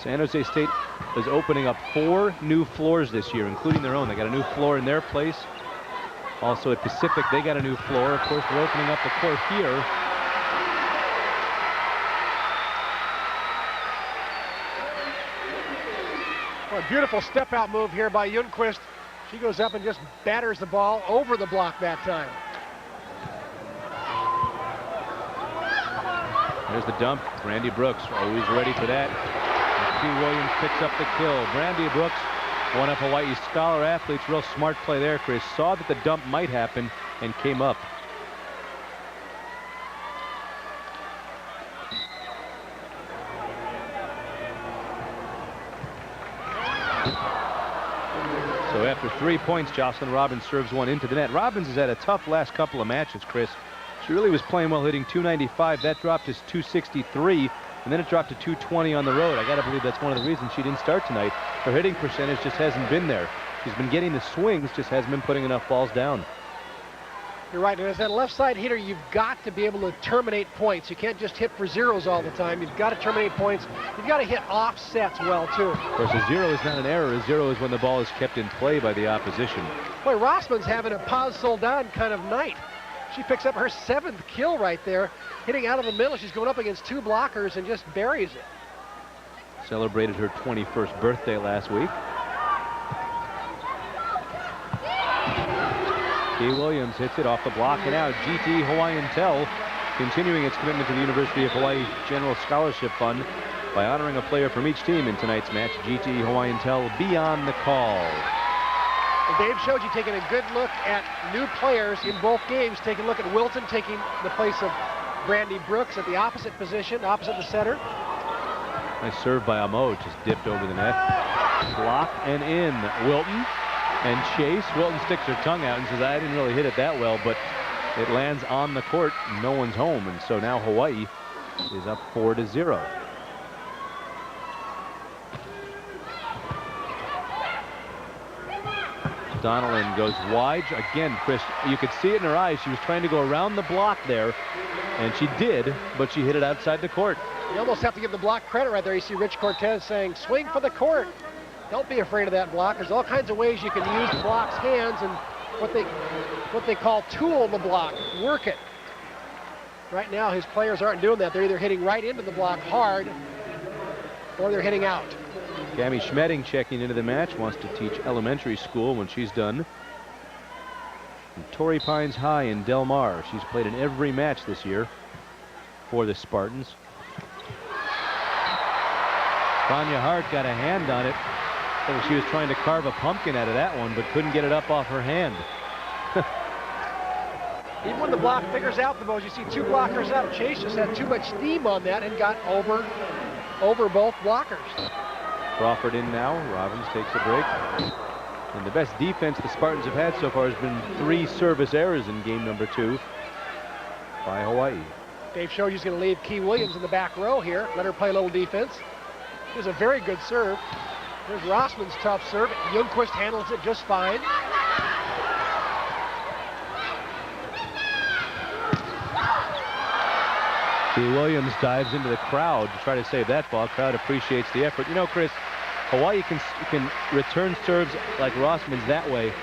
San Jose State is opening up 4 new floors this year, including their own. They got a new floor in their place. Also at Pacific, they got a new floor. Of course, they're opening up the court here. Well, a beautiful step-out move here by Ljungqvist. She goes up and just batters the ball over the block that time. There's the dump. Brandy Brooks always ready for that. P. Williams picks up the kill. Brandy Brooks, one of Hawaii's scholar athletes. Real smart play there, Chris. Saw that the dump might happen and came up. So after 3 points, Jocelyn Robbins serves one into the net. Robbins has had a tough last couple of matches, Chris. She really was playing well, hitting .295. That dropped to .263, and then it dropped to .220 on the road. I got to believe that's one of the reasons she didn't start tonight. Her hitting percentage just hasn't been there. She's been getting the swings, just hasn't been putting enough balls down. You're right, and as that left side hitter, you've got to be able to terminate points. You can't just hit for zeros all the time. You've got to terminate points. You've got to hit offsets well, too. Of course, a zero is not an error. A zero is when the ball is kept in play by the opposition. Boy, Rossman's having a Paz Soldan kind of night. She picks up her 7th kill right there, hitting out of the middle. She's going up against 2 blockers and just buries it. Celebrated her 21st birthday last week. Kay Williams hits it off the block and out. GT Hawaiian Tel continuing its commitment to the University of Hawaii General Scholarship Fund by honoring a player from each team in tonight's match. GT Hawaiian Tel beyond the call. And Dave showed you taking a good look at new players in both games. Taking a look at Wilton taking the place of Brandy Brooks at the opposite position, opposite the center. Nice serve by Amo, just dipped over the net. Block and in. Wilton and chase. Wilton sticks her tongue out and says, I didn't really hit it that well, but it lands on the court. No one's home, and so now Hawaii is up 4-0. Donnellan goes wide. Again, Chris, you could see it in her eyes. She was trying to go around the block there, and she did, but she hit it outside the court. You almost have to give the block credit right there. You see Rich Cortez saying, swing for the court. Don't be afraid of that block. There's all kinds of ways you can use the block's hands and what they call tool the block. Work it. Right now, his players aren't doing that. They're either hitting right into the block hard or they're hitting out. Gammy Schmedding checking into the match, wants to teach elementary school when she's done. And Torrey Pines High in Del Mar. She's played in every match this year for the Spartans. Vanya Hart got a hand on it. She was trying to carve a pumpkin out of that one, but couldn't get it up off her hand. Even when the block figures out the most, you see 2 blockers out. Chase just had too much steam on that and got over both blockers. Crawford in now. Robbins takes a break. And the best defense the Spartans have had so far has been 3 service errors in game number 2 by Hawaii. Dave showed he's going to leave Key Williams in the back row here. Let her play a little defense. Here's a very good serve. There's Rossman's tough serve. Ljungqvist handles it just fine. Key Williams dives into the crowd to try to save that ball. Crowd appreciates the effort. You know, Chris, Hawaii can return serves like Rossman's that way.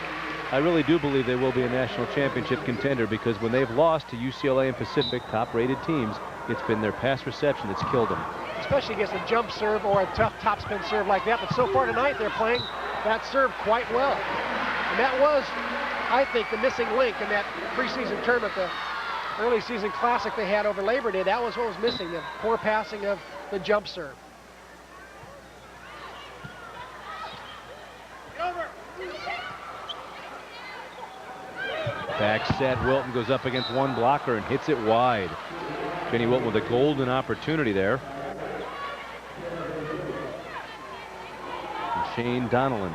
I really do believe they will be a national championship contender, because when they've lost to UCLA and Pacific, top-rated teams, it's been their pass reception that's killed them. Especially against a jump serve or a tough topspin serve like that. But so far tonight, they're playing that serve quite well. And that was, I think, the missing link in that preseason tournament, the early season classic they had over Labor Day. That was what was missing, the poor passing of the jump serve. Back set, Wilton goes up against one blocker and hits it wide. Jenny Wilton with a golden opportunity there. And Shane Donnellan.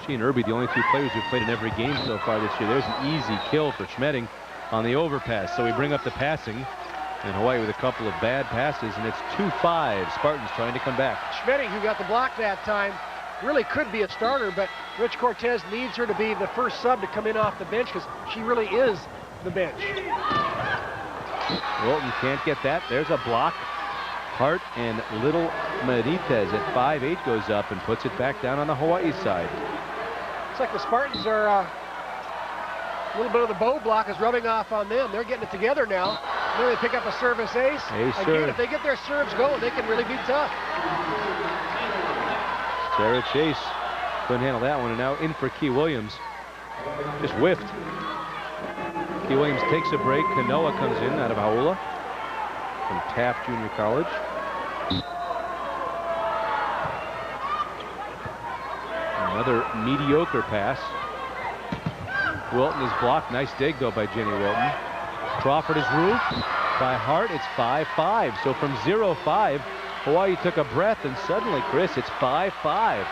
She and Irby, the only 2 players who've played in every game so far this year. There's an easy kill for Schmedding on the overpass. So we bring up the passing, and Hawaii with a couple of bad passes, and it's 2-5. Spartans trying to come back. Schmedding, who got the block that time, really could be a starter, but Rich Cortez needs her to be the first sub to come in off the bench, because she really is the bench. Wilton can't get that. There's a block. Hart and Little Benitez at 5'8" goes up and puts it back down on the Hawaii side. Looks like the Spartans are a little bit of the bow block is rubbing off on them. They're getting it together now. Then they pick up a service ace. Again, if they get their serves going, they can really be tough. Sarah Chase couldn't handle that one, and now in for Key Williams. Just whiffed. Key Williams takes a break. Kanoa comes in out of Hauula from Taft Junior College. Another mediocre pass. Wilton is blocked. Nice dig, though, by Jenny Wilton. Crawford is roofed by Hart. It's 5-5. So from 0-5, Hawaii took a breath, and suddenly, Chris, it's 5-5.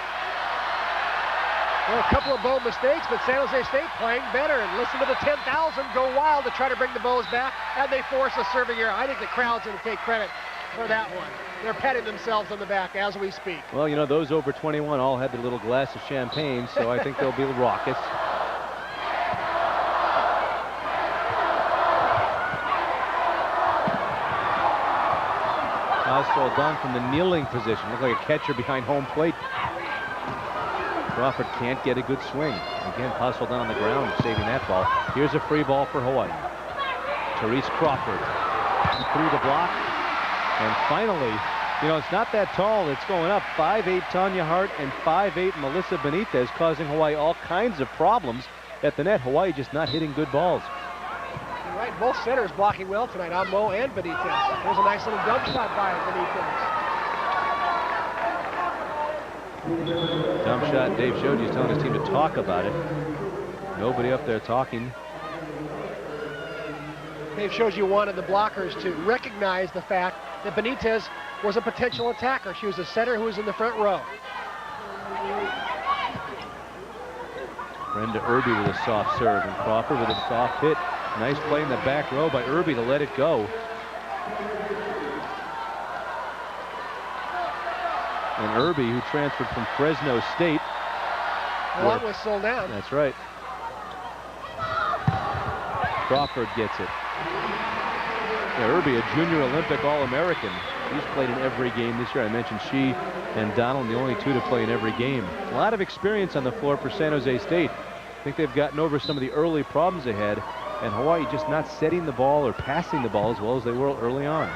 Well, a couple of bow mistakes, but San Jose State playing better. And listen to the 10,000 go wild to try to bring the bows back, and they force a serving error. I think the crowd's going to take credit for that one. They're patting themselves on the back as we speak. Well, you know, those over 21 all had their little glass of champagne, so I think they'll be raucous. Oswald done from the kneeling position. Looked like a catcher behind home plate. Crawford can't get a good swing. Again, Oswald on the ground, saving that ball. Here's a free ball for Hawaii. Therese Crawford through the block. And finally, you know, it's not that tall. It's going up. 5'8" Tanya Hart and 5'8" Melissa Benitez, causing Hawaii all kinds of problems at the net. Hawaii just not hitting good balls. You're right, both centers blocking well tonight, Amo and Benitez. There's a nice little dump shot by Benitez. Dump shot. Dave showed you. He's telling his team to talk about it. Nobody up there talking. Dave shows you wanted the blockers to recognize the fact that Benitez was a potential attacker. She was a center who was in the front row. Brenda Irby with a soft serve, and Crawford with a soft hit. Nice play in the back row by Irby to let it go. And Irby, who transferred from Fresno State. Along with Soldan. That's right. Crawford gets it. Yeah, Irby, a junior Olympic All-American. She's played in every game this year. I mentioned she and Donald, the only two to play in every game. A lot of experience on the floor for San Jose State. I think they've gotten over some of the early problems they had, and Hawaii just not setting the ball or passing the ball as well as they were early on.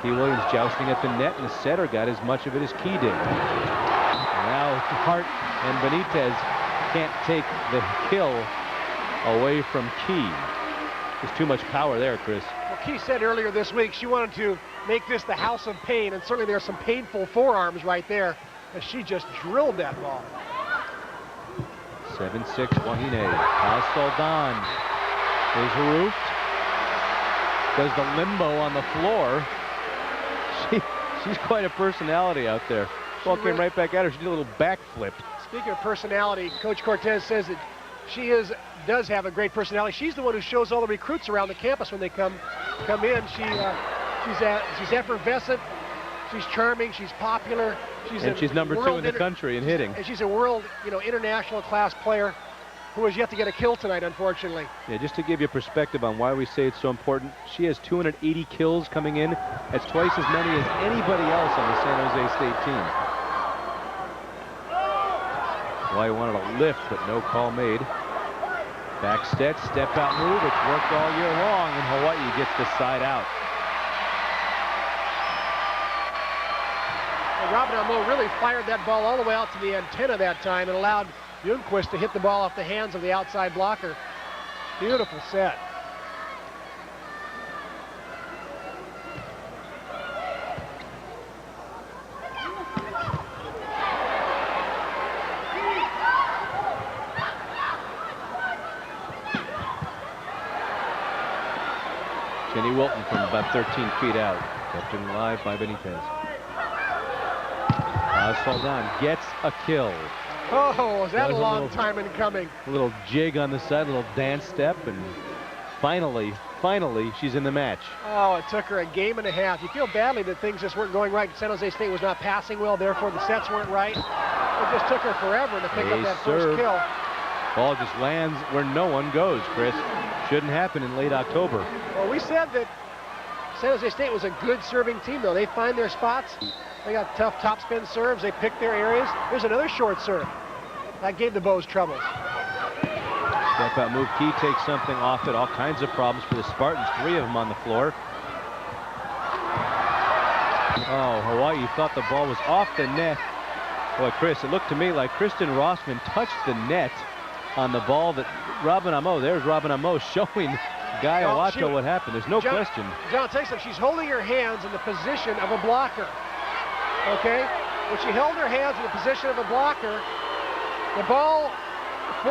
Key Williams jousting at the net, and the setter got as much of it as Key did. Now Hart and Benitez can't take the kill away from Key. There's too much power there, Chris. Well, Key said earlier this week she wanted to make this the house of pain, and certainly there's some painful forearms right there as she just drilled that ball. 7-6 Wahine. Soldan is roofed. Does the limbo on the floor. She's quite a personality out there. Ball came right back at her. She did a little backflip. Speaking of personality, Coach Cortez says that she does have a great personality. She's the one who shows all the recruits around the campus when they come in. She's effervescent. She's charming. She's popular. She's number 2 in the country in hitting. And she's a world, international class player who has yet to get a kill tonight, unfortunately. Yeah, just to give you perspective on why we say it's so important, she has 280 kills coming in. That's twice as many as anybody else on the San Jose State team. Hawaii wanted a lift, but no call made. Back step out move. It's worked all year long, and Hawaii gets the side out. Well, Robin Amo really fired that ball all the way out to the antenna that time and allowed Ljungqvist to hit the ball off the hands of the outside blocker. Beautiful set. Jenny Wilton from about 13 feet out. Kept in live by Benitez. Soldan gets a kill. Oh, was that a long time in coming? A little jig on the side, a little dance step, and finally, she's in the match. Oh, it took her a game and a half. You feel badly that things just weren't going right. San Jose State was not passing well, therefore the sets weren't right. It just took her forever to pick up that first kill. Ball just lands where no one goes, Chris. shouldn't happen in late October. Well, we said that San Jose State was a good serving team, though. They find their spots. They got tough topspin serves. They pick their areas. There's another short serve. That gave the Bows troubles. Step out move. Key takes something off it. All kinds of problems for the Spartans. 3 of them on the floor. Oh, Hawaii thought the ball was off the net. Boy, Chris, it looked to me like Kristen Rossman touched the net on the ball that Robin Amo, there's Robin Amo showing Guy Awato what happened. There's no question. John, take some. She's holding her hands in the position of a blocker. Okay? When she held her hands in the position of a blocker, the ball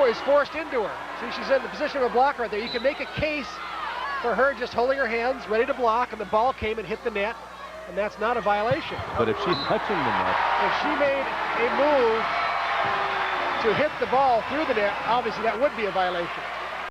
is forced into her. See, she's in the position of a blocker right there. You can make a case for her just holding her hands, ready to block, and the ball came and hit the net, and that's not a violation. But if she's touching the net. If she made a move to hit the ball through the net, obviously that would be a violation.